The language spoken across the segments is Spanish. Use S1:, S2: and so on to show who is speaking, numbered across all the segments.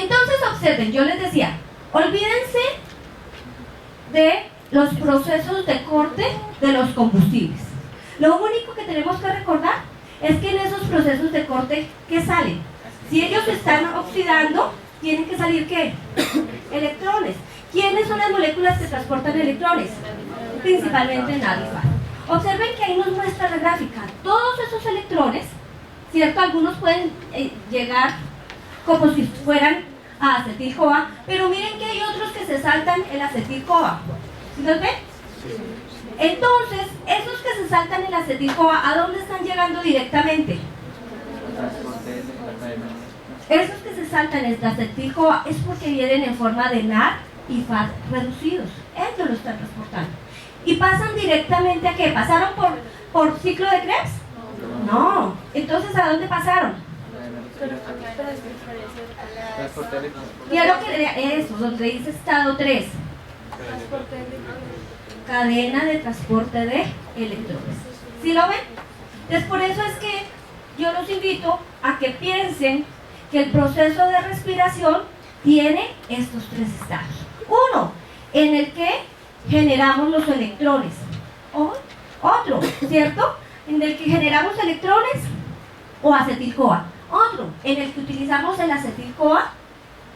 S1: Entonces observen, yo les decía, olvídense de los procesos de corte de los combustibles. Lo único que tenemos que recordar es que en esos procesos de corte, ¿qué salen? Si ellos se están oxidando, tienen que salir ¿qué? Electrones. ¿Quiénes son las moléculas que transportan electrones? Principalmente NAD+. Observen que ahí nos muestra la gráfica. Todos esos electrones, ¿cierto? Algunos pueden llegar como si fueran a acetil-CoA, pero miren que hay otros que se saltan el acetil-CoA. ¿Sí los ven? Entonces, esos que se saltan el acetil-CoA, ¿a dónde están llegando directamente? Esos que se saltan el acetil-CoA es porque vienen en forma de NAD y FAD reducidos. Ellos lo están transportando. ¿Y pasan directamente a qué? ¿Pasaron por ciclo de Krebs? No. Entonces, ¿a dónde pasaron? Quiero que eso, donde dice estado 3. Cadena de transporte de electrones. ¿Sí lo ven? Entonces, por eso es que yo los invito a que piensen que el proceso de respiración tiene estos 3 estados. Uno, en el que generamos los electrones. Otro, ¿cierto? En el que generamos electrones o acetil-CoA. Otro, en el que utilizamos el acetil-CoA,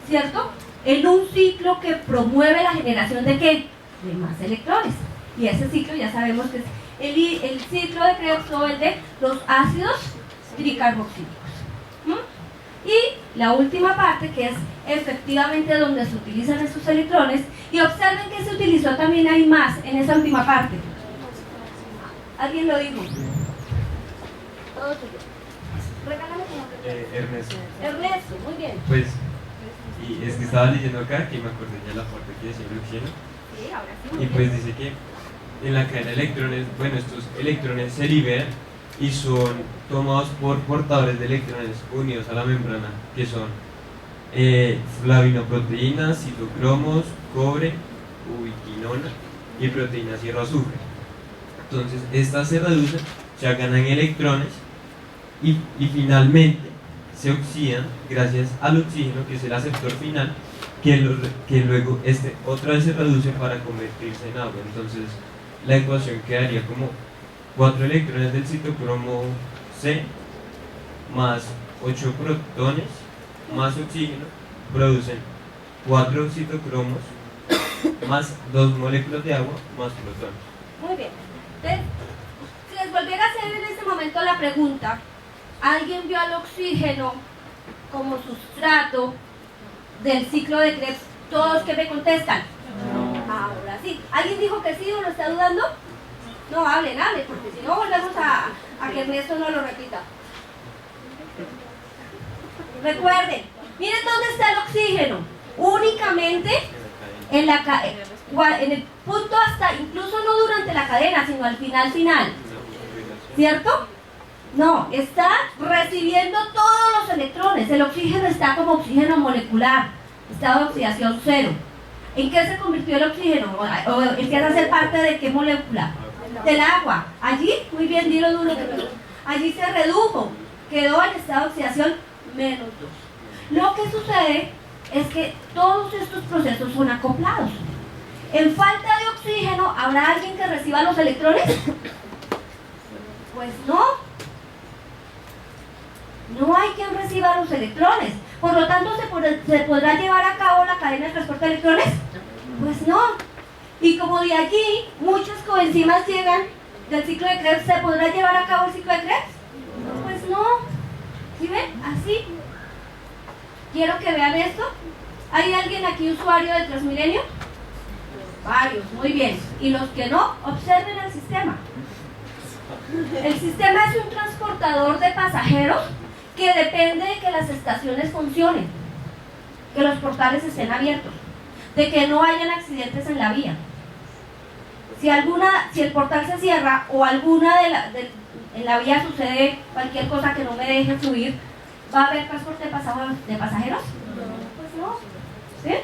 S1: ¿cierto? En un ciclo que promueve la generación de ¿qué? De más electrones. Y ese ciclo ya sabemos que es el ciclo de Krebs o el de los ácidos tricarboxílicos. Y la última parte, que es efectivamente donde se utilizan esos electrones, y observen que se utilizó también hay más en esa última parte. ¿Alguien lo dijo? Todos ellos. Regálame como que...
S2: Ernesto.
S1: Ernesto, muy bien.
S2: Pues, y es que estaba leyendo acá, que me acordé ya la parte que decía el oxígeno.
S1: Sí, ahora sí.
S2: Y pues dice que en la cadena de electrones, bueno, estos electrones se liberan y son tomados por portadores de electrones unidos a la membrana, que son flavinoproteínas, citocromos, cobre, ubiquinona y proteínas hierro-azufre. Entonces, estas se reducen, se ganan electrones y finalmente se oxidan gracias al oxígeno, que es el aceptor final, que luego otra vez se reduce para convertirse en agua. Entonces, la ecuación quedaría como 4 electrones del citocromo C más 8 protones más oxígeno producen 4 citocromos más 2 moléculas de agua más protones.
S1: Muy bien. Entonces, si les volviera a hacer en este momento la pregunta, ¿alguien vio al oxígeno como sustrato del ciclo de Krebs? ¿Todos que me contestan? Ahora sí. ¿Alguien dijo que sí o lo está dudando? No, hablen, porque si no volvemos a que Ernesto no lo repita. Recuerden, miren dónde está el oxígeno. Únicamente en el punto hasta, incluso no durante la cadena, sino al final. ¿Cierto? No, está recibiendo todos los electrones. El oxígeno está como oxígeno molecular, estado de oxidación 0. ¿En qué se convirtió el oxígeno? ¿O empieza a ser parte de qué molécula? Del agua. Allí, muy bien, dilo duro. Allí se redujo, quedó en estado de oxidación -2. Lo que sucede es que todos estos procesos son acoplados. En falta de oxígeno, ¿habrá alguien que reciba los electrones? Pues no. No hay quien reciba los electrones. Por lo tanto, ¿se podrá llevar a cabo la cadena de transporte de electrones? Pues no. Y como de allí muchas coenzimas llegan del ciclo de Krebs, ¿se podrá llevar a cabo el ciclo de Krebs? Pues no. ¿Sí ven? Así. Quiero que vean esto. ¿Hay alguien aquí usuario de Transmilenio? Varios, muy bien. Y los que no, observen el sistema. El sistema es un transportador de pasajeros que depende de que las estaciones funcionen, que los portales estén abiertos, de que no hayan accidentes en la vía. Si el portal se cierra o en la vía sucede cualquier cosa que no me deje subir, ¿va a haber transporte de pasajeros? Pues no. ¿Sí?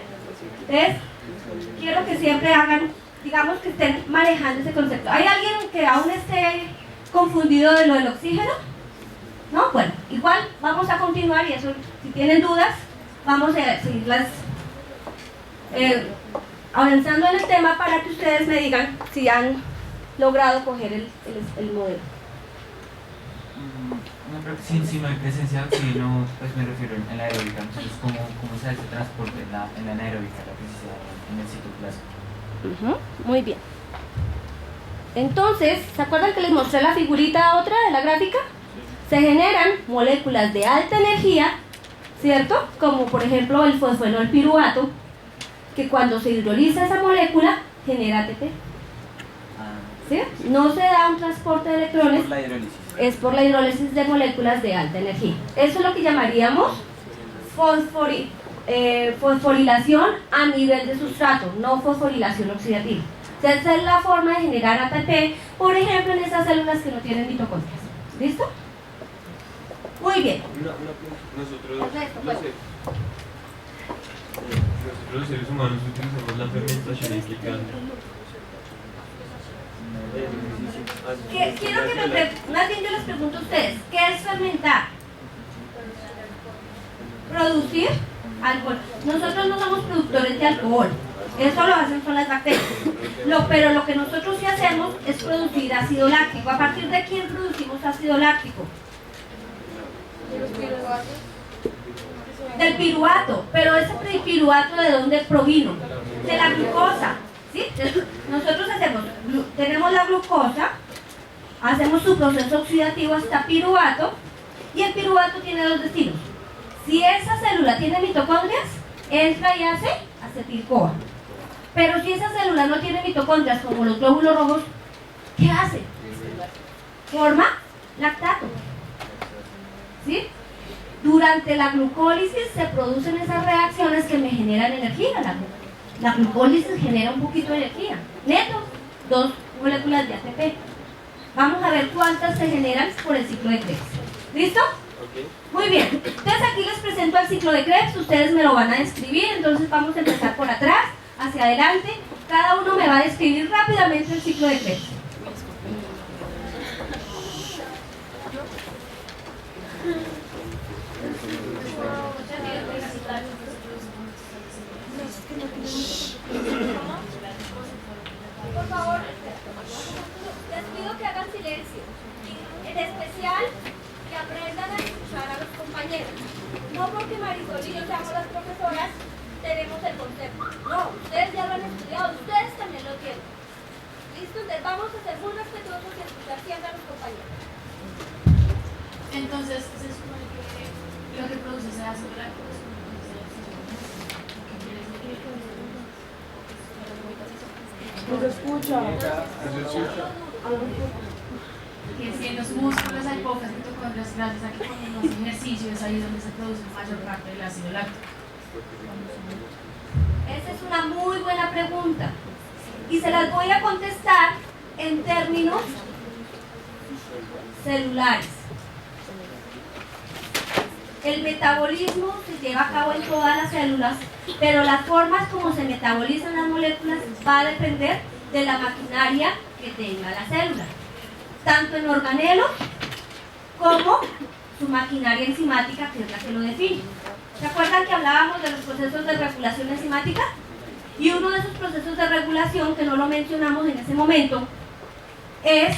S1: Entonces, quiero que siempre hagan, digamos que estén manejando ese concepto. ¿Hay alguien que aún esté confundido de lo del oxígeno? ¿No? Bueno, igual vamos a continuar y eso, si tienen dudas, vamos a seguir avanzando en el tema para que ustedes me digan si han logrado coger el modelo.
S3: No, pero sí, no hay presencial, sí, no, pues me refiero en la aeróbica. Entonces, ¿cómo se hace transporte en la anaeróbica, la que se da en el citoplasma?
S1: Muy bien. Entonces, ¿se acuerdan que les mostré la figurita otra de la gráfica? Se generan moléculas de alta energía, ¿cierto? Como por ejemplo el fosfenol piruvato, que cuando se hidroliza esa molécula genera ATP. ¿Sí? No se da un transporte de electrones,
S3: Por la hidrólisis.
S1: es por la hidrólisis de moléculas de alta energía. Eso es lo que llamaríamos fosforilación a nivel de sustrato, no fosforilación oxidativa. O sea, esa es la forma de generar ATP, por ejemplo, en esas células que no tienen mitocondrias. ¿Listo? Muy bien.
S2: Nosotros los seres humanos utilizamos la fermentación implicante.
S1: Quiero que más bien yo les pregunto a ustedes, ¿qué es fermentar? Producir alcohol. Nosotros no somos productores de alcohol, eso lo hacen son las bacterias. Pero lo que nosotros sí hacemos es producir ácido láctico. ¿A partir de quién producimos ácido láctico? Del piruvato. Pero ese piruvato, ¿de dónde provino? De la glucosa. ¿Sí? Nosotros tenemos la glucosa, hacemos su proceso oxidativo hasta piruvato, y el piruvato tiene dos destinos. Si esa célula tiene mitocondrias, entra y hace acetil-CoA. Pero si esa célula no tiene mitocondrias, como los glóbulos rojos, ¿qué hace? Forma lactato. ¿Sí? Durante la glucólisis se producen esas reacciones que me generan energía. La glucólisis genera un poquito de energía. Neto, 2 moléculas de ATP. Vamos a ver cuántas se generan por el ciclo de Krebs. ¿Listo?
S2: Okay.
S1: Muy bien. Entonces aquí les presento el ciclo de Krebs. Ustedes me lo van a describir. Entonces vamos a empezar por atrás, hacia adelante. Cada uno me va a describir rápidamente el ciclo de Krebs. Por favor, les pido que hagan silencio. En especial, que aprendan a escuchar a los compañeros. No porque Marisol y yo seamos las profesoras, tenemos el concepto. No, ustedes ya lo han estudiado, ustedes también lo tienen. ¿Listo? Entonces vamos a ser muy respetuosos y escuchar siempre a los compañeros.
S4: Entonces, se supone que lo que produce ese ácido láctico es
S5: No se escucha.
S4: que si en los músculos hay pocas mitocondrias, gracias a que cuando uno hace ejercicio es ahí donde se produce mayor parte del ácido láctico.
S1: Esa es una muy buena pregunta. Y se las voy a contestar en términos celulares. El metabolismo se lleva a cabo en todas las células, pero las formas como se metabolizan las moléculas va a depender de la maquinaria que tenga la célula, tanto en organelos como su maquinaria enzimática, que es la que lo define. ¿Se acuerdan que hablábamos de los procesos de regulación enzimática? Y uno de esos procesos de regulación, que no lo mencionamos en ese momento, es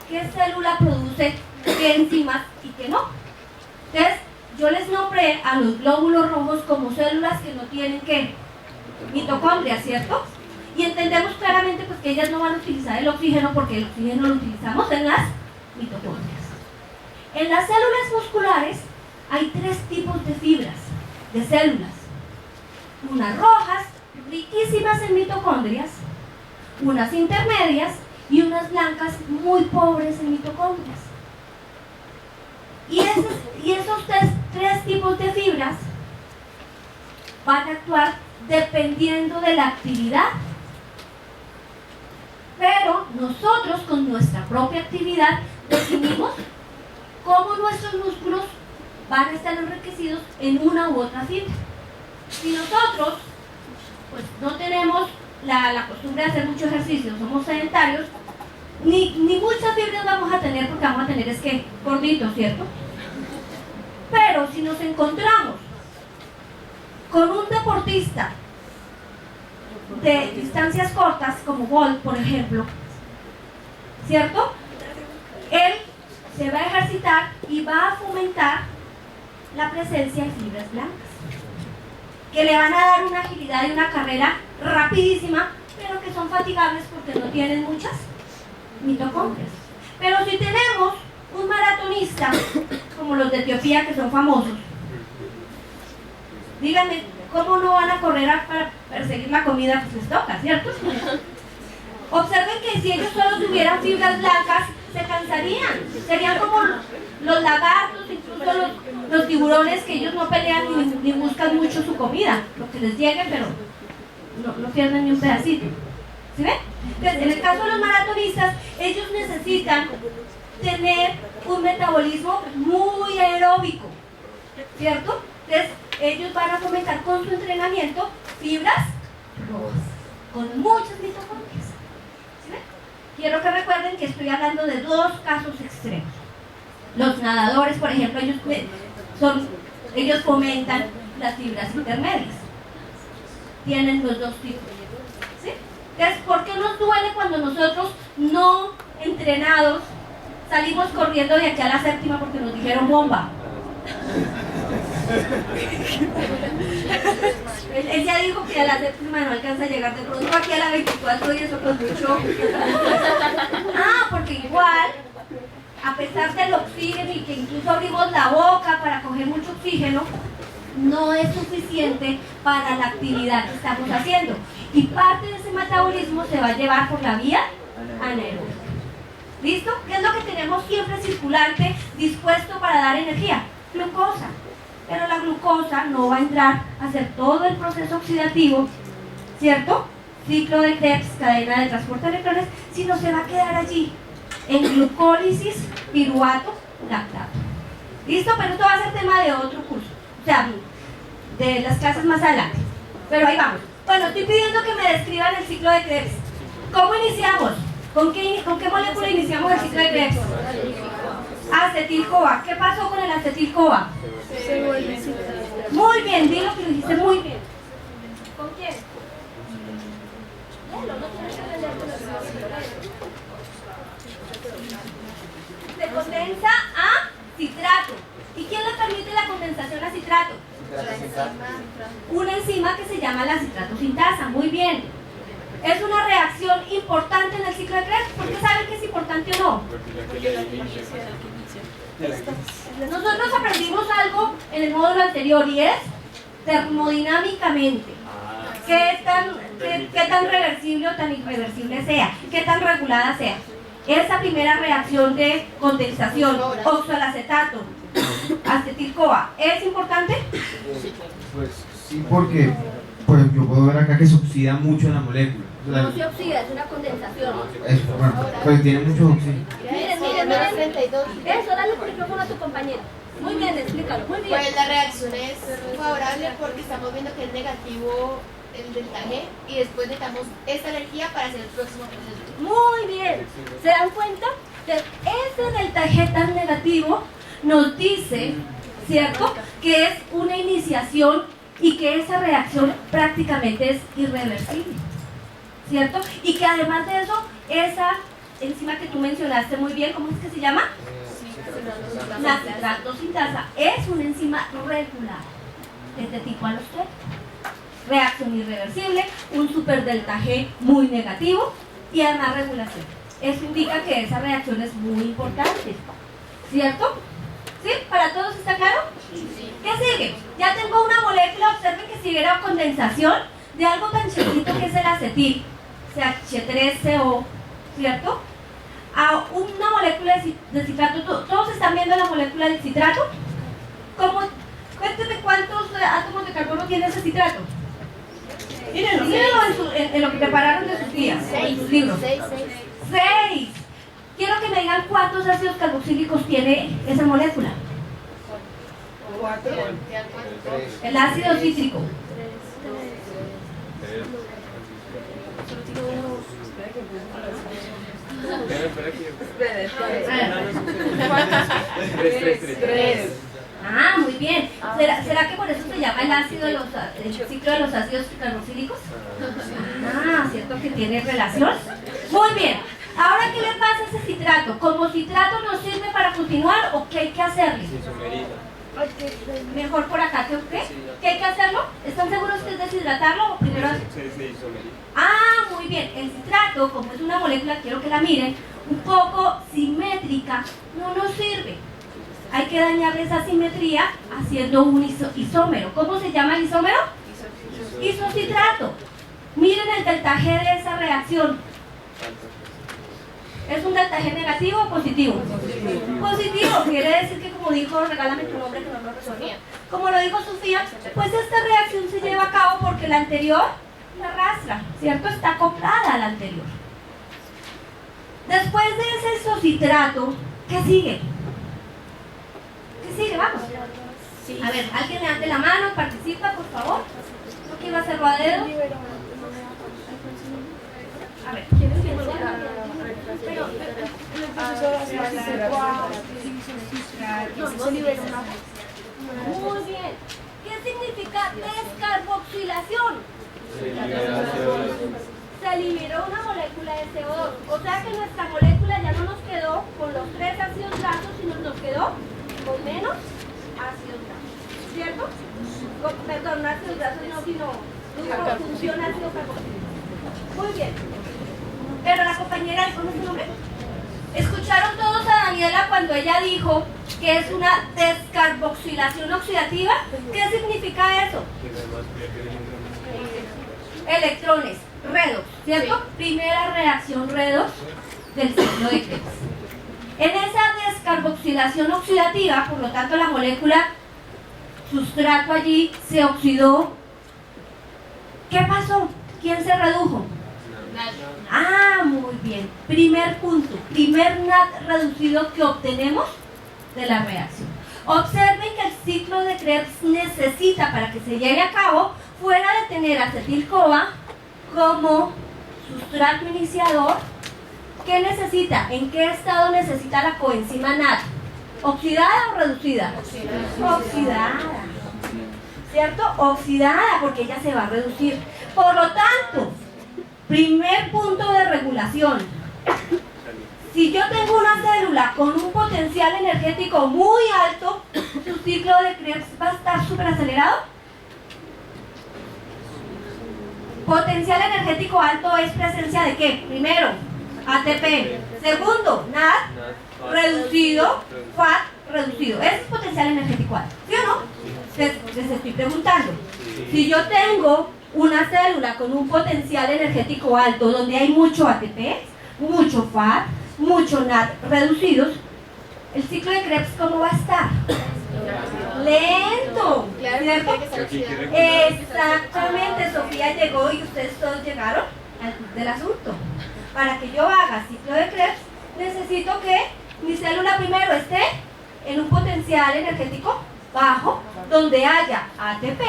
S1: qué célula produce qué enzimas y qué no. Entonces, yo les nombré a los glóbulos rojos como células que no tienen ¿qué? Mitocondrias, ¿cierto? Y entendemos claramente pues, que ellas no van a utilizar el oxígeno porque el oxígeno lo utilizamos en las mitocondrias. En las células musculares hay 3 tipos de fibras, de células. Unas rojas, riquísimas en mitocondrias, unas intermedias y unas blancas muy pobres en mitocondrias. Y esos tres tipos de fibras van a actuar dependiendo de la actividad. Pero nosotros con nuestra propia actividad definimos cómo nuestros músculos van a estar enriquecidos en una u otra fibra. Si nosotros pues, no tenemos la costumbre de hacer mucho ejercicio, somos sedentarios, ni muchas fibras vamos a tener porque vamos a tener es que gorditos, ¿cierto? Pero si nos encontramos con un deportista de distancias cortas, como Bolt, por ejemplo, ¿cierto? Él se va a ejercitar y va a fomentar la presencia de fibras blancas, que le van a dar una agilidad y una carrera rapidísima, pero que son fatigables porque no tienen muchas mitocondrias. Pero si tenemos un maratonista, como los de Etiopía, que son famosos, díganme, ¿cómo no van a correr para perseguir la comida? Pues les toca, ¿cierto? Observen que si ellos solo tuvieran fibras blancas, se cansarían. Serían como los lagartos, incluso los tiburones, que ellos no pelean ni buscan mucho su comida, lo que les llegue, pero no pierden ni un pedacito. ¿Sí ven? Entonces, en el caso de los maratonistas, ellos necesitan tener un metabolismo muy aeróbico, ¿cierto? Entonces, ellos van a fomentar con su entrenamiento fibras rojas, con muchas mitocondrias. ¿Sí ven? Quiero que recuerden que estoy hablando de dos casos extremos. Los nadadores, por ejemplo, ellos fomentan las fibras intermedias. Tienen los dos tipos. ¿Sí? Entonces, ¿por qué nos duele cuando nosotros no entrenados salimos corriendo de aquí a la séptima porque nos dijeron bomba? Él ya dijo que a la séptima no alcanza a llegar, de pronto aquí a la 24 y eso con mucho. Porque igual, a pesar del oxígeno y que incluso abrimos la boca para coger mucho oxígeno, no es suficiente para la actividad que estamos haciendo. Y parte de ese metabolismo se va a llevar por la vía anaeróbica. ¿Listo? ¿Qué es lo que tenemos siempre circulante, dispuesto para dar energía? Glucosa. Pero la glucosa no va a entrar a hacer todo el proceso oxidativo, ¿cierto? Ciclo de Krebs, cadena de transporte de electrones, sino se va a quedar allí, en glucólisis, piruvato, lactato. ¿Listo? Pero esto va a ser tema de otro curso, o sea, de las clases más adelante. Pero ahí vamos. Bueno, estoy pidiendo que me describan el ciclo de Krebs. ¿Cómo iniciamos? ¿Con qué molécula iniciamos el ciclo de Krebs? Acetil-CoA. ¿Qué pasó con el acetil-CoA? Muy bien, dilo que lo dijiste muy bien. ¿Con quién? Se condensa a citrato. ¿Y quién le permite la condensación a citrato? Una enzima que se llama la citrato sintasa. Muy bien. Es una reacción importante en el ciclo de Krebs. ¿Por qué saben que es importante o no? Nosotros aprendimos algo en el módulo anterior y es termodinámicamente qué tan reversible o tan irreversible sea, qué tan regulada sea. Esa primera reacción de condensación, oxalacetato, acetil-CoA, ¿es importante?
S6: Pues sí, porque pues yo puedo ver acá que se oxida mucho en la molécula.
S1: No se oxida, es una condensación.
S6: Bueno, pues tiene mucho oxígeno.
S1: Miren, 32. Eso, dale el micrófono a tu compañero. Muy bien, explícalo, muy bien.
S7: Pues la reacción es favorable porque estamos viendo que es negativo el delta G y después necesitamos esta energía para hacer el próximo proceso.
S1: Muy bien. ¿Se dan cuenta? Ese delta G tan negativo nos dice, ¿cierto?, que es una iniciación y que esa reacción prácticamente es irreversible, ¿cierto? Y que además de eso, esa enzima que tú mencionaste muy bien, ¿cómo es que se llama? La citrato sintasa es una enzima regular, es de tipo alostérico. Reacción irreversible, un super delta G muy negativo y además regulación. Eso indica que esa reacción es muy importante, ¿cierto? ¿Sí? ¿Para todos está claro? ¿Qué sigue? Ya tengo una molécula, observen que si hubiera condensación de algo tan chiquito que es el acetil, CH3CO, ¿cierto? A una molécula de citrato. ¿Todos están viendo la molécula del citrato? Cuéntenme cuántos átomos de carbono tiene ese citrato. Mírenlo en lo que prepararon de sus días, en sus libros. 6. Quiero que me digan cuántos ácidos carboxílicos tiene esa molécula.
S5: 4.
S1: El ácido cítrico. Ah, muy bien. ¿Será que por eso se llama el ciclo de los ácidos carboxílicos? Ah, ¿cierto que tiene relación? Muy bien. Ahora, ¿qué le pasa a ese citrato? ¿Como citrato nos sirve para continuar o qué hay que hacerle? Mejor por acá que usted. ¿Qué hay que hacerlo? ¿Están seguros que es deshidratarlo o primero? Ah, muy bien. El citrato, como es una molécula, quiero que la miren, un poco simétrica, no nos sirve. Hay que dañarle esa simetría haciendo un isómero. ¿Cómo se llama el isómero? Isocitrato. Miren el delta G de esa reacción. ¿Es un delta G negativo o positivo? Positivo. Quiere decir que, como dijo, regálame tu nombre que no lo resuelvo. Como lo dijo Sofía, pues esta reacción se lleva a cabo porque la anterior la arrastra, ¿cierto? Está acoplada a la anterior. Después de ese isocitrato, ¿qué sigue? ¿Qué sigue? Vamos. A ver, alguien levante la mano, participa, por favor. ¿No quiero hacerlo a dedo? A ver, ¿quién es que Muy bien. ¿Qué significa descarboxilación? Se liberó una molécula de CO2. O sea que nuestra molécula ya no nos quedó con los 3 ácidos grasos, sino nos quedó con menos ácidos grasos. ¿Cierto? Perdón, no ácidos grasos, sino función ácido carboxílico. Muy bien. Pero la compañera, ¿cómo es su nombre? ¿Escucharon todos a Daniela cuando ella dijo que es una descarboxilación oxidativa? ¿Qué significa eso? Electrones, redox, ¿cierto? Primera reacción redox del ciclo de Krebs. En esa descarboxilación oxidativa, por lo tanto, la molécula sustrato allí se oxidó. ¿Qué pasó? ¿Quién se redujo? Ah, muy bien. Primer punto, primer NAD reducido que obtenemos de la reacción. Observen que el ciclo de Krebs necesita, para que se lleve a cabo, fuera de tener acetil-CoA como sustrato iniciador, ¿qué necesita? ¿En qué estado necesita la coenzima NAD? ¿Oxidada o reducida? Oxidada. ¿Cierto? Oxidada, porque ella se va a reducir. Por lo tanto, primer punto de regulación. Si yo tengo una célula con un potencial energético muy alto, ¿su ciclo de Krebs va a estar súper acelerado? Potencial energético alto es presencia de ¿qué? Primero, ATP. Segundo, NAD reducido, FAT reducido. Ese es potencial energético alto. ¿Sí o no? Les estoy preguntando. Si yo tengo una célula con un potencial energético alto donde hay mucho ATP, mucho FAT, mucho NAD reducidos, el ciclo de Krebs ¿cómo va a estar? Lento, ¿cierto? Exactamente, Sofía llegó y ustedes todos llegaron del asunto. Para que yo haga ciclo de Krebs, necesito que mi célula primero esté en un potencial energético bajo, donde haya ATP,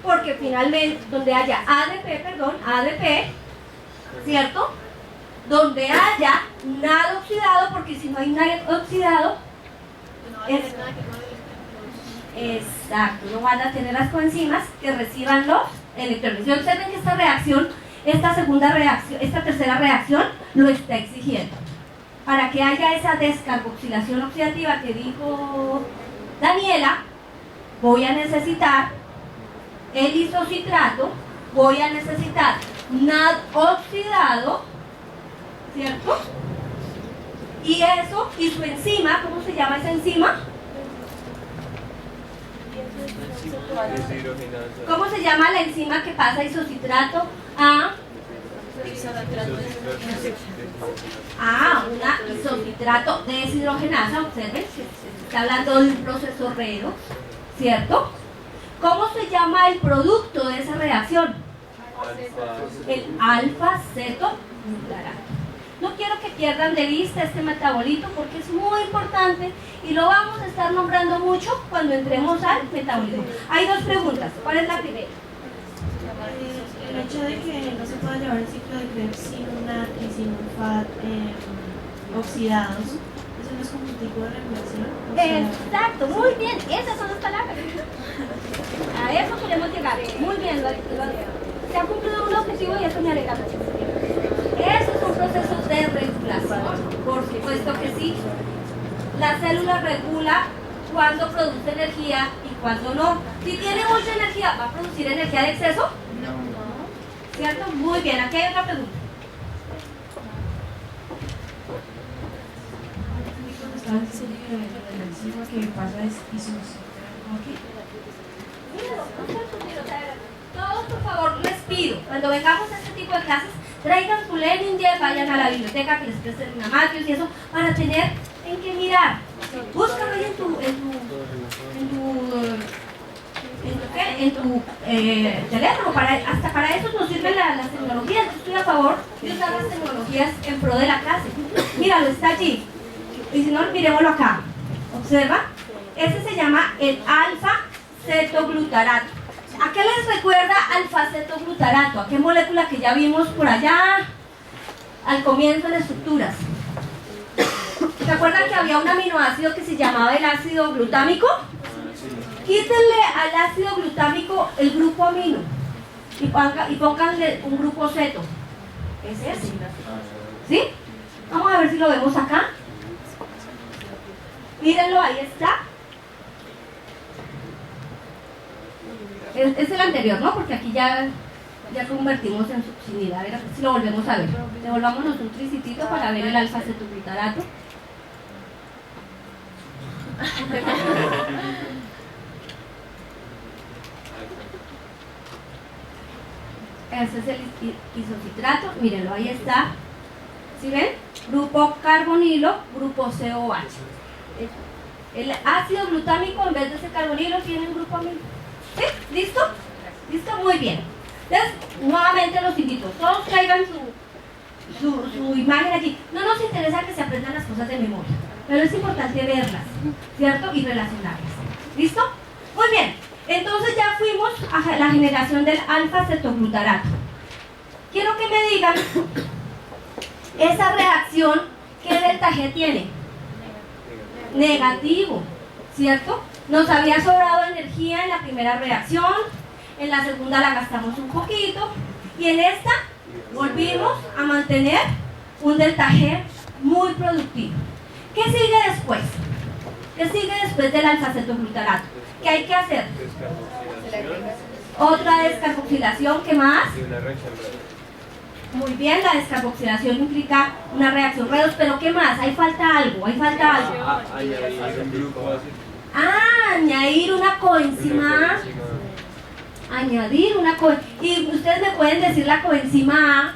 S1: porque finalmente, donde haya ADP, ¿cierto? Donde haya NAD oxidado, porque si no hay NAD oxidado, exacto, no van a tener las coenzimas que reciban los electrones. Y observen que esta reacción, esta tercera reacción lo está exigiendo. Para que haya esa descarboxilación oxidativa que dijo Daniela, voy a necesitar el isocitrato, voy a necesitar NAD oxidado, ¿cierto? Y eso, y su enzima, ¿cómo se llama esa enzima? ¿Cómo se llama la enzima que pasa isocitrato a una isocitrato deshidrogenasa? Observen, se está hablando de un proceso redox, ¿cierto? ¿Cómo se llama el producto de esa reacción? El alfa-cetoglutarate. No quiero que pierdan de vista este metabolito porque es muy importante y lo vamos a estar nombrando mucho cuando entremos al metabolismo. Hay dos preguntas. ¿Cuál es la primera?
S8: El hecho de que no se pueda llevar el ciclo de Krebs sin un NAD y sin un FAT oxidados, ¿eso no es como un tipo de regulación. O sea,
S1: Exacto, muy bien, esas son las palabras. A eso queremos llegar. Muy bien, se ha cumplido un objetivo y eso me alegra mucho. Esos son procesos de regulación, por supuesto que sí. La célula regula cuándo produce energía y cuándo no. Si tiene mucha energía, ¿va a producir energía de exceso? No. ¿Cierto? Muy bien, aquí hay otra pregunta.
S4: Cuando estaba diciendo que la enzima que pasa es
S1: Todos, por favor, respiro. Cuando vengamos a este tipo de clases, traigan su Lenin 10, vayan a la biblioteca que les presten una Matrios y eso, para tener en qué mirar. Búscalo ahí en tu teléfono. Hasta para eso nos sirven las tecnologías. Yo estoy a favor de usar las tecnologías en pro de la clase. Míralo, está allí. Y si no, miremoslo acá. Observa. Este se llama el alfa-cetoglutarato. ¿A qué les recuerda alfa-cetoglutarato? ¿A qué molécula que ya vimos por allá al comienzo de estructuras? ¿Se acuerdan que había un aminoácido que se llamaba el ácido glutámico? Quítenle al ácido glutámico el grupo amino y pónganle un grupo ceto. ¿Es ese? ¿Sí? Vamos a ver si lo vemos acá. Mírenlo, ahí está. Es el anterior, ¿no? Porque aquí ya convertimos en succinil. A ver si lo volvemos a ver. Devolvámonos un tricitito para ver el alfa-cetoglutarato. Ese es el isocitrato. Mírenlo, ahí está. ¿Sí ven? Grupo carbonilo, grupo COH. El ácido glutámico en vez de ese carbonilo tiene un grupo amino. ¿Sí? ¿Listo? ¿Listo? Muy bien. Entonces, nuevamente los invito. Todos traigan su imagen allí. No nos interesa que se aprendan las cosas de memoria, pero es importante verlas, ¿cierto? Y relacionarlas. ¿Listo? Muy bien. Entonces ya fuimos a la generación del alfa-cetoglutarato. Quiero que me digan esa reacción, ¿qué delta G tiene? Negativo, ¿cierto? Nos había sobrado energía en la primera reacción, en la segunda la gastamos un poquito y en esta volvimos a mantener un delta G muy productivo. ¿Qué sigue después? ¿Qué sigue después del alfa-cetoglutarato? ¿Qué hay que hacer? Otra descarboxilación, ¿qué más? Muy bien, la descarboxilación implica una reacción redox, pero ¿qué más? Ahí falta algo, añadir una coenzima A. Añadir una coenzima. Y ustedes me pueden decir la coenzima A,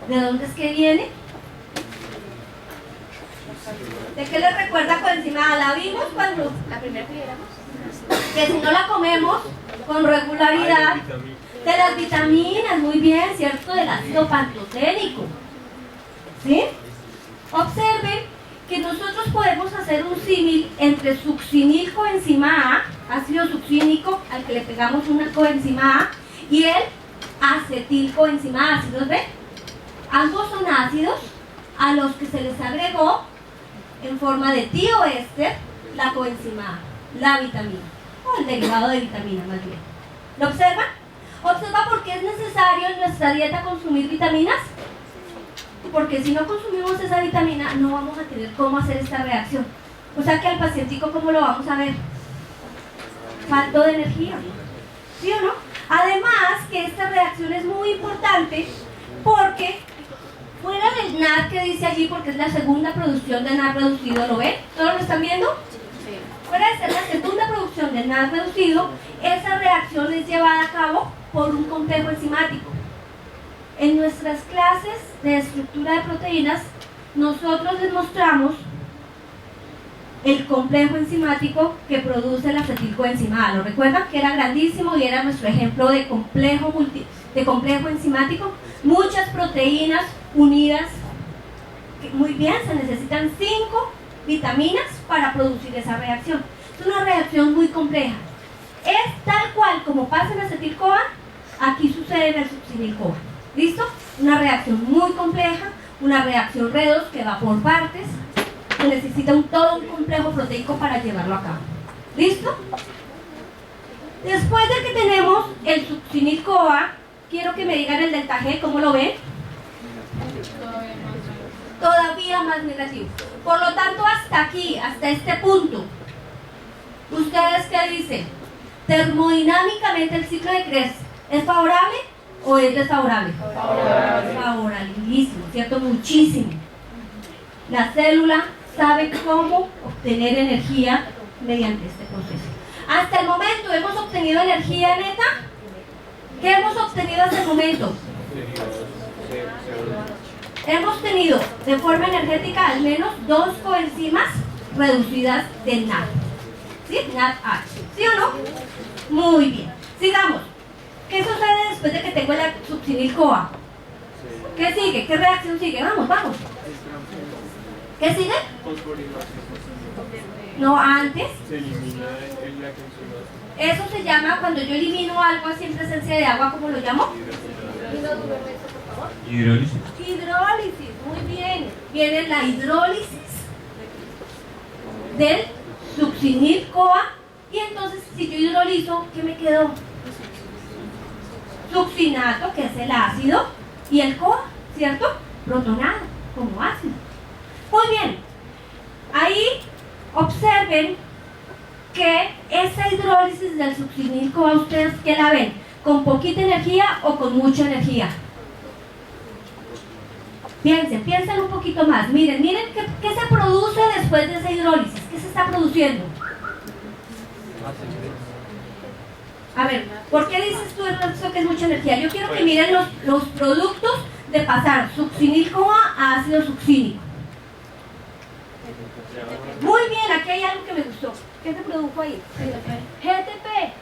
S1: ¿de dónde es que viene? ¿De qué les recuerda coenzima A? ¿La vimos cuando?
S7: La primera que viéramos.
S1: Que si no la comemos con regularidad, de las vitaminas, muy bien, ¿cierto? Del ácido pantoténico. ¿Sí? Observen que nosotros podemos hacer un símil entre succinil coenzima A, ácido succínico, al que le pegamos una coenzima A, y el acetil coenzima A, ¿sí los ven? Ambos son ácidos a los que se les agregó en forma de tioéster la coenzima A, la vitamina, o el derivado de vitamina más bien. ¿Lo observan? ¿Observa por qué es necesario en nuestra dieta consumir vitaminas? Porque si no consumimos esa vitamina no vamos a tener cómo hacer esta reacción. O sea que al pacientico, ¿cómo lo vamos a ver? Falto de energía, ¿sí o no? Además que esta reacción es muy importante porque fuera del NAD que dice allí, porque es la segunda producción de NAD reducido, ¿lo ven? ¿Todos lo están viendo? Fuera de ser la segunda producción de NAD reducido, esa reacción es llevada a cabo por un complejo enzimático. En nuestras clases de estructura de proteínas, nosotros les mostramos el complejo enzimático que produce la acetilcoenzima A. ¿Lo recuerdan? Que era grandísimo y era nuestro ejemplo de complejo enzimático. Muchas proteínas unidas. Muy bien, se necesitan 5 vitaminas para producir esa reacción. Es una reacción muy compleja. Es tal cual como pasa en acetil-CoA, aquí sucede en el succinil-CoA. ¿Listo? Una reacción muy compleja, una reacción redox que va por partes. porque necesita todo un complejo proteico para llevarlo a cabo. ¿Listo? Después de que tenemos el succinil-CoA, quiero que me digan el delta G, ¿cómo lo ven? Todavía más negativo. Por lo tanto, hasta aquí, hasta este punto, ¿ustedes qué dicen? Termodinámicamente el ciclo de Krebs, ¿es favorable o es desfavorable? Favorabilísimo, ¿cierto? Muchísimo. La célula sabe cómo obtener energía mediante este proceso. Hasta el momento hemos obtenido energía neta. ¿Qué hemos obtenido hasta el momento? Hemos tenido de forma energética al menos 2 coenzimas reducidas de NAD. ¿Sí? NADH. ¿Sí o no? Muy bien. Sigamos. ¿Qué sucede después de que tengo la succinil-CoA? ¿Qué sigue? ¿Qué reacción sigue? Vamos, vamos. ¿Qué sigue? No, antes.
S9: Se elimina la
S1: Eso se llama, cuando yo elimino algo así en presencia de agua, ¿cómo lo llamo?
S2: Hidrólisis.
S1: Hidrólisis, muy bien. Viene la hidrólisis del succinil-CoA. Y entonces, si yo hidrolizo, ¿qué me quedó? Succinato, que es el ácido, y el CoA, ¿cierto? Protonado, como ácido. Muy bien. Ahí observen que esa hidrólisis del succinil-CoA, ¿ustedes qué la ven? ¿Con poquita energía o con mucha energía? Piensen un poquito más. Miren qué se produce después de esa hidrólisis. ¿Qué se está produciendo? A ver, ¿por qué dices tú eso que es mucha energía? Yo quiero que miren los productos de pasar succinil-CoA a ácido succínico. Muy bien, aquí hay algo que me gustó. ¿Qué se produjo ahí? GTP.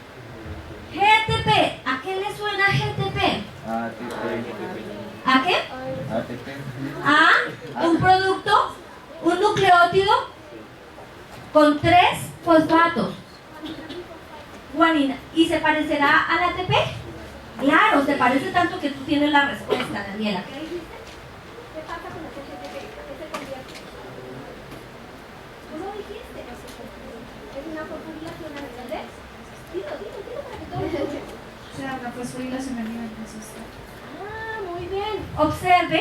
S1: GTP. ¿A qué le suena GTP? ¿A qué? A un producto, un nucleótido con 3 fosfatos. Guanina. ¿Y se parecerá al ATP? Claro, se parece tanto que tú tienes la respuesta, Daniela. ¿Qué dijiste? ¿Qué pasa con el GTP? ¿Qué se convierte? ¿Tú lo dijiste? Es una fosforilación a nivel de... Dilo para que todos escuchen.
S4: O sea, una fosforilación a nivel de sustrato.
S1: Ah, muy bien. Observe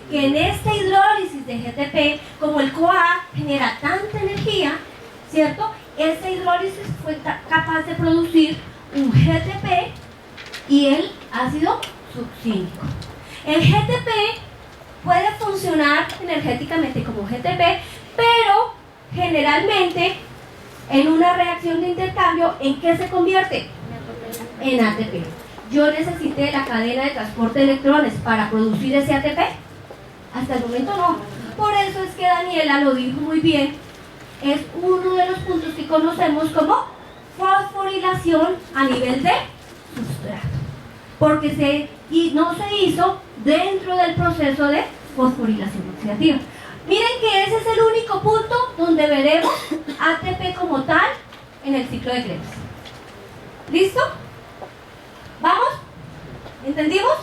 S1: que en esta hidrólisis de GTP, como el CoA genera tanta energía, ¿cierto? Esta hidrólisis fue capaz de producir un GTP y el ácido succínico. El GTP puede funcionar energéticamente como GTP, pero generalmente en una reacción de intercambio, ¿en qué se convierte? En ATP. Yo necesité la cadena de transporte de electrones para producir ese ATP. Hasta el momento no. Por eso es que Daniela lo dijo muy bien. Es uno de los puntos que conocemos como fosforilación a nivel de sustrato. Porque no se hizo dentro del proceso de fosforilación oxidativa. Miren que ese es el único punto donde veremos ATP como tal en el ciclo de Krebs. ¿Listo? ¿Vamos? ¿Entendimos?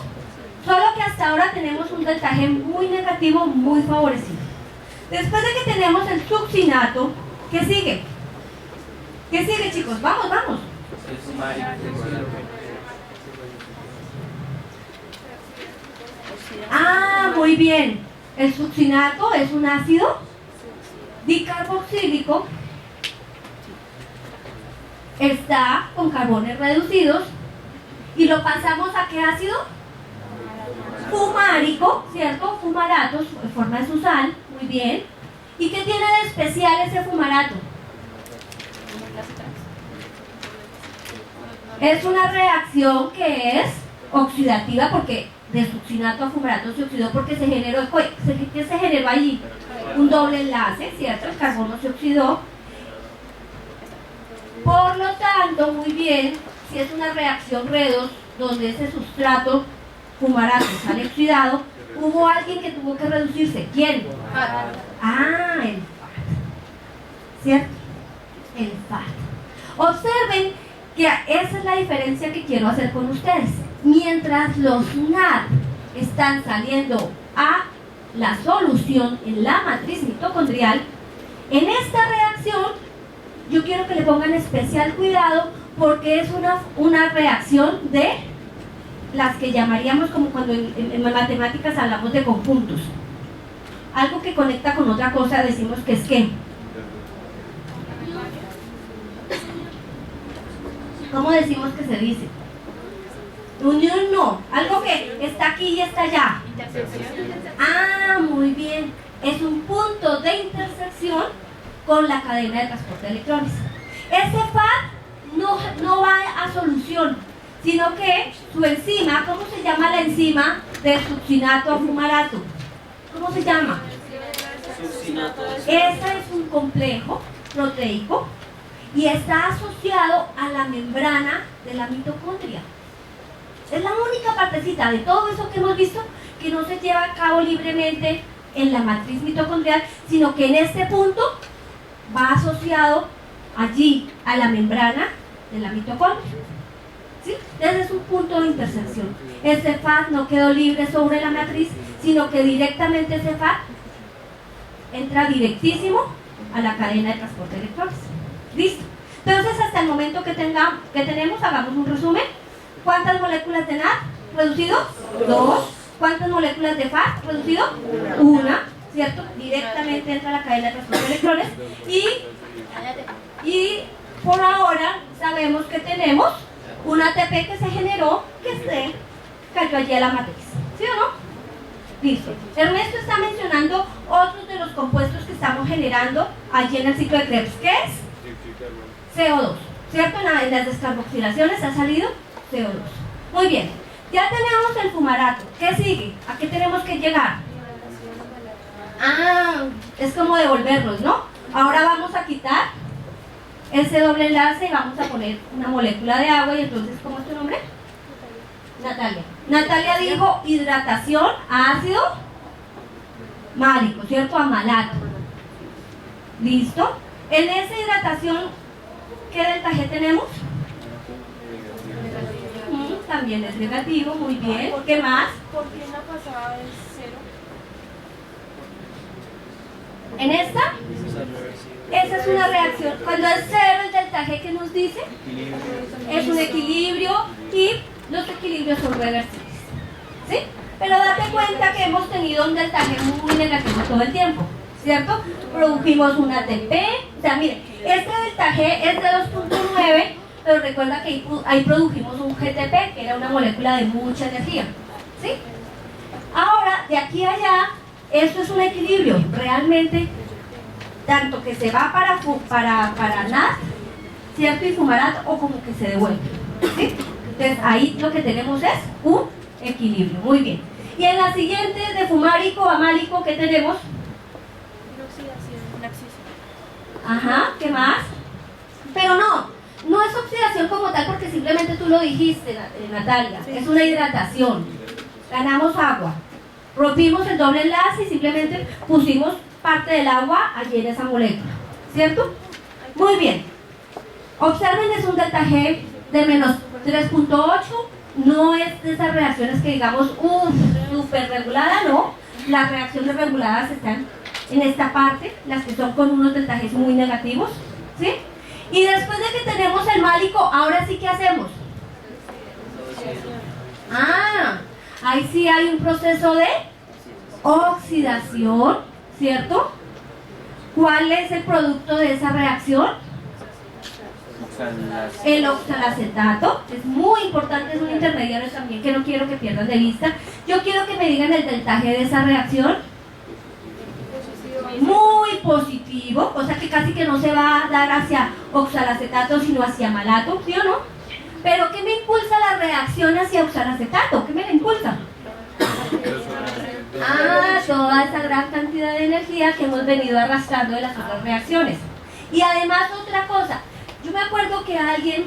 S1: Solo que hasta ahora tenemos un delta G muy negativo, muy favorecido. Después de que tenemos el succinato, ¿qué sigue? ¿Qué sigue, chicos? Vamos, vamos. Ah, muy bien. El succinato es un ácido dicarboxílico. Está con carbones reducidos. ¿Y lo pasamos a qué ácido? Fumárico, ¿cierto? Fumarato, en forma de su sal. Muy bien. ¿Y qué tiene de especial ese fumarato? Es una reacción que es oxidativa porque de succinato a fumarato se oxidó porque se generó allí un doble enlace, ¿cierto? El carbono se oxidó. Por lo tanto, muy bien, si es una reacción redox donde ese sustrato fumarato sale oxidado, hubo alguien que tuvo que reducirse. ¿Quién? Ah, el FAT. ¿Cierto? El FAT. Observen que esa es la diferencia que quiero hacer con ustedes. Mientras los NAD están saliendo a la solución en la matriz mitocondrial, En esta reacción, yo quiero que le pongan especial cuidado porque es una reacción de las que llamaríamos como cuando en matemáticas hablamos de conjuntos. Algo que conecta con otra cosa decimos que es ¿qué? ¿Cómo decimos que se dice? Unión no, algo que está aquí y está allá. Ah, muy bien. Es un punto de intersección con la cadena de transporte de electrones. Ese FAD no va a solución, sino que su enzima, ¿cómo se llama la enzima del succinato a fumarato? ¿Cómo se llama? Ese es un complejo proteico y está asociado a la membrana de la mitocondria. Es la única partecita de todo eso que hemos visto que no se lleva a cabo libremente en la matriz mitocondrial, sino que en este punto va asociado allí a la membrana de la mitocondria. ¿Sí? Ese es un punto de intersección. Este FAD no quedó libre sobre la matriz, sino que directamente ese FAD entra directísimo a la cadena de transporte de electrones. ¿Listo? Entonces, hasta el momento que tenemos, hagamos un resumen. ¿Cuántas moléculas de NAD? ¿Reducido? 2. ¿Cuántas moléculas de FAD? ¿Reducido? 1. ¿Cierto? Directamente entra a la cadena de transporte de electrones. Y por ahora sabemos que tenemos un ATP que se generó, que cayó allí a la matriz. ¿Sí o no? Listo. Ernesto está mencionando otros de los compuestos que estamos generando allí en el ciclo de Krebs. ¿Qué es? CO2. ¿Cierto? En las descarboxilaciones ha salido CO2. Muy bien. Ya tenemos el fumarato. ¿Qué sigue? ¿A qué tenemos que llegar? Ah, es como devolvernos, ¿no? Ahora vamos a quitar ese doble enlace y vamos a poner una molécula de agua. Y entonces, ¿cómo es tu nombre? Natalia. Natalia dijo hidratación a ácido málico, ¿cierto? A malato. ¿Listo? En esa hidratación, ¿qué delta-G tenemos? También es negativo, muy bien. ¿Qué más?
S8: ¿Por qué en la pasada es 0?
S1: ¿En esta? Esa es una reacción. Cuando es 0 el delta-G, ¿qué nos dice? Es un equilibrio y los equilibrios son reversibles. ¿Sí? Pero date cuenta que hemos tenido un delta-G muy negativo todo el tiempo, ¿cierto? Produjimos un ATP. O sea, mire, este delta-G es de 2.9, pero recuerda que ahí produjimos un GTP, que era una molécula de mucha energía. ¿Sí? Ahora, de aquí a allá, esto es un equilibrio. Realmente, tanto que se va para NAD, ¿cierto? Y fumarato, o como que se devuelve. ¿Sí? Entonces, ahí lo que tenemos es un equilibrio. Muy bien. Y en la siguiente, de fumárico a málico, ¿qué tenemos? Ajá, ¿qué más? Pero no es oxidación como tal porque simplemente tú lo dijiste, Natalia, es una hidratación. Ganamos agua, rompimos el doble enlace y simplemente pusimos parte del agua allí en esa molécula, ¿cierto? Muy bien. Observen, es un delta-G de menos 3.8, no es de esas reacciones que digamos, súper regulada, no. Las reacciones reguladas están en esta parte, las que son con unos delta-Gs muy negativos, ¿sí? Y después de que tenemos el málico, ahora sí, ¿qué hacemos? Ah, ahí sí hay un proceso de oxidación, ¿cierto? ¿Cuál es el producto de esa reacción? El oxalacetato. Es muy importante, es un intermediario también que no quiero que pierdan de vista. Yo quiero que me digan el delta-G de esa reacción. Muy positivo, o sea que casi que no se va a dar hacia oxalacetato sino hacia malato, ¿sí o no? Pero ¿qué me impulsa la reacción hacia oxalacetato? ¿Qué me la impulsa? Toda esa gran cantidad de energía que hemos venido arrastrando de las otras reacciones. Y además otra cosa, yo me acuerdo que alguien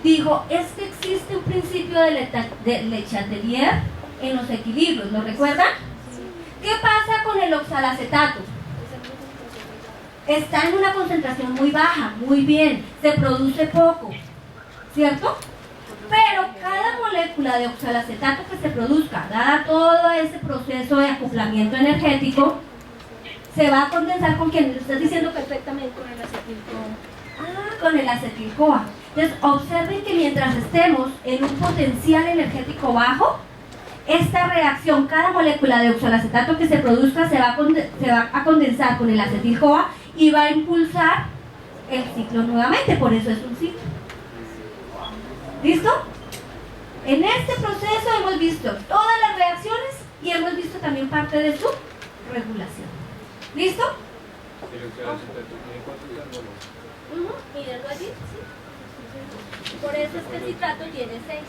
S1: dijo, es que existe un principio de Le Chatelier en los equilibrios, ¿lo recuerdan? ¿Qué pasa con el oxalacetato? Está en una concentración muy baja, muy bien, se produce poco, ¿cierto? Pero cada molécula de oxalacetato que se produzca, dada todo ese proceso de acoplamiento energético, se va a condensar con quien lo estás diciendo perfectamente.
S8: Con el acetilco.
S1: Con el acetil-CoA. Entonces, observen que mientras estemos en un potencial energético bajo, esta reacción, cada molécula de oxalacetato que se produzca se va a condensar con el acetil-CoA y va a impulsar el ciclo nuevamente, por eso es un ciclo. ¿Listo? En este proceso hemos visto todas las reacciones y hemos visto también parte de su regulación. ¿Listo? Mírenlo allí. Sí. Por eso este citrato tiene 6.